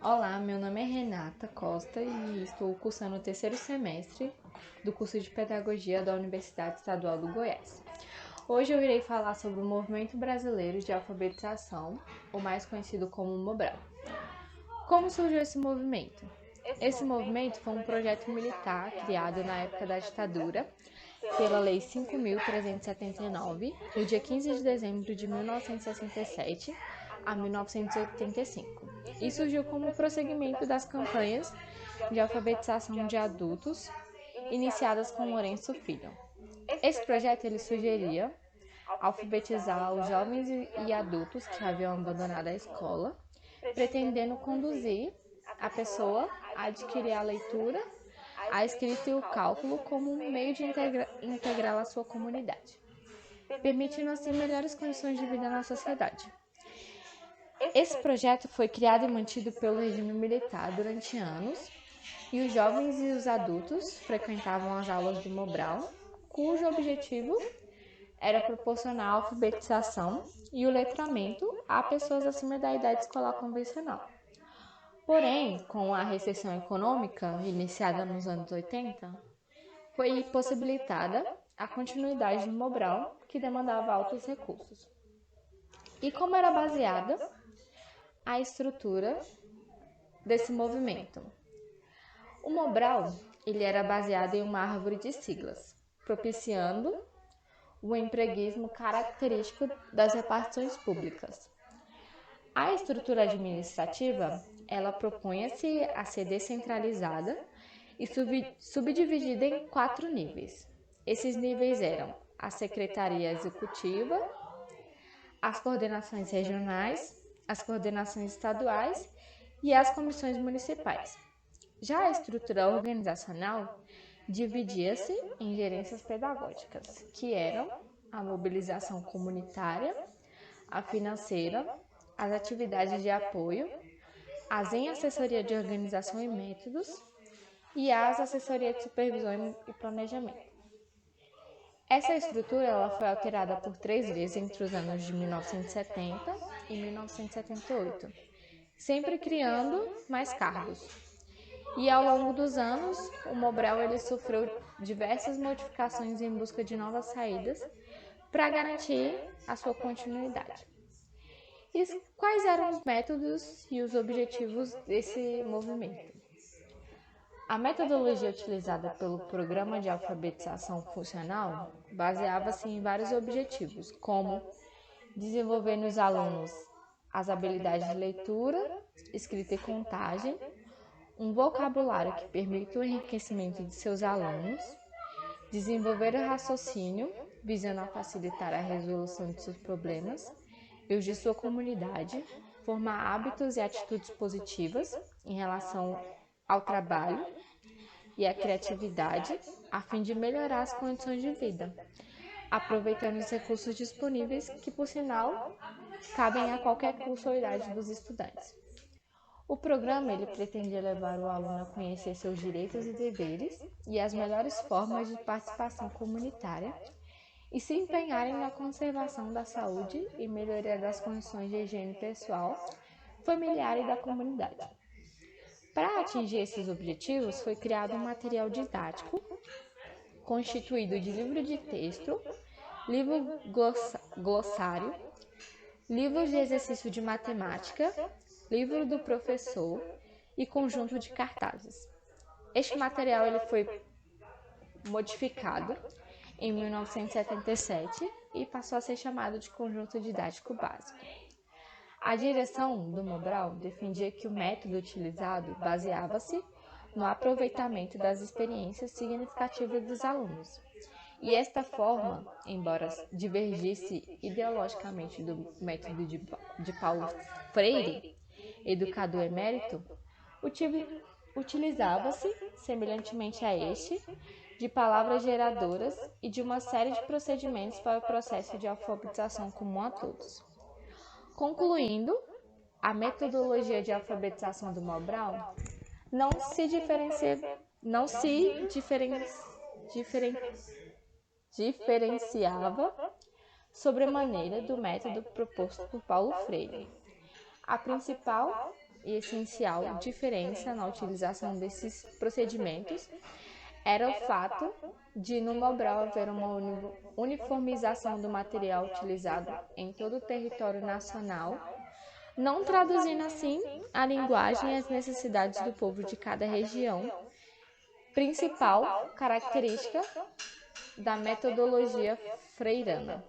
Olá, meu nome é Renata Costa e estou cursando o terceiro semestre do curso de Pedagogia da Universidade Estadual do Goiás. Hoje eu irei falar sobre o Movimento Brasileiro de Alfabetização, o mais conhecido como Mobral. Como surgiu esse movimento? Esse movimento foi um projeto militar criado na época da ditadura pela Lei 5.379, no dia 15 de dezembro de 1967 a 1985, e surgiu como prosseguimento das campanhas de alfabetização de adultos iniciadas com Lourenço Filho. Esse projeto ele sugeria alfabetizar os jovens e adultos que haviam abandonado a escola, pretendendo conduzir a pessoa a adquirir a leitura, a escrita e o cálculo como um meio de integrá-la à sua comunidade, permitindo assim melhores condições de vida na sociedade. Esse projeto foi criado e mantido pelo regime militar durante anos, e os jovens e os adultos frequentavam as aulas do Mobral, cujo objetivo era proporcionar a alfabetização e o letramento a pessoas acima da idade escolar convencional. Porém, com a recessão econômica iniciada nos anos 80, foi possibilitada a continuidade do Mobral, que demandava altos recursos. E como era baseada a estrutura desse movimento? O Mobral ele era baseado em uma árvore de siglas, propiciando o empreguismo característico das repartições públicas. A estrutura administrativa, ela propunha-se a ser descentralizada e subdividida em 4 níveis. Esses níveis eram a Secretaria Executiva, as coordenações regionais, as coordenações estaduais e as comissões municipais. Já a estrutura organizacional dividia-se em gerências pedagógicas, que eram a mobilização comunitária, a financeira, as atividades de apoio, as em assessoria de organização e métodos e as assessorias de supervisão e planejamento. Essa estrutura ela foi alterada por 3 vezes entre os anos de 1970 e 1978, sempre criando mais cargos. E ao longo dos anos, o Mobral ele sofreu diversas modificações em busca de novas saídas para garantir a sua continuidade. E quais eram os métodos e os objetivos desse movimento? A metodologia utilizada pelo Programa de Alfabetização Funcional baseava-se em vários objetivos, como desenvolver nos alunos as habilidades de leitura, escrita e contagem, um vocabulário que permita o enriquecimento de seus alunos, desenvolver o raciocínio, visando a facilitar a resolução de seus problemas e os de sua comunidade, formar hábitos e atitudes positivas em relação ao trabalho e à criatividade, a fim de melhorar as condições de vida, aproveitando os recursos disponíveis que, por sinal, cabem a qualquer curso ou idade dos estudantes. O programa ele pretende levar o aluno a conhecer seus direitos e deveres e as melhores formas de participação comunitária e se empenharem na conservação da saúde e melhoria das condições de higiene pessoal, familiar e da comunidade. Para atingir esses objetivos, foi criado um material didático constituído de livro de texto, livro glossário, livros de exercício de matemática, livro do professor e conjunto de cartazes. Este material ele foi modificado em 1977 e passou a ser chamado de conjunto didático básico. A direção do Mobral defendia que o método utilizado baseava-se no aproveitamento das experiências significativas dos alunos. E esta forma, embora divergisse ideologicamente do método de Paulo Freire, educador emérito, utilizava-se, semelhantemente a este, de palavras geradoras e de uma série de procedimentos para o processo de alfabetização comum a todos. Concluindo, a metodologia de alfabetização do Mobral não se diferenciava sobremaneira do método proposto por Paulo Freire. A principal e essencial diferença na utilização desses procedimentos era o fato de no Mobral haver uma uniformização do material utilizado em todo o território nacional, não traduzindo assim a linguagem e as necessidades do povo de cada região, principal característica da metodologia freirana.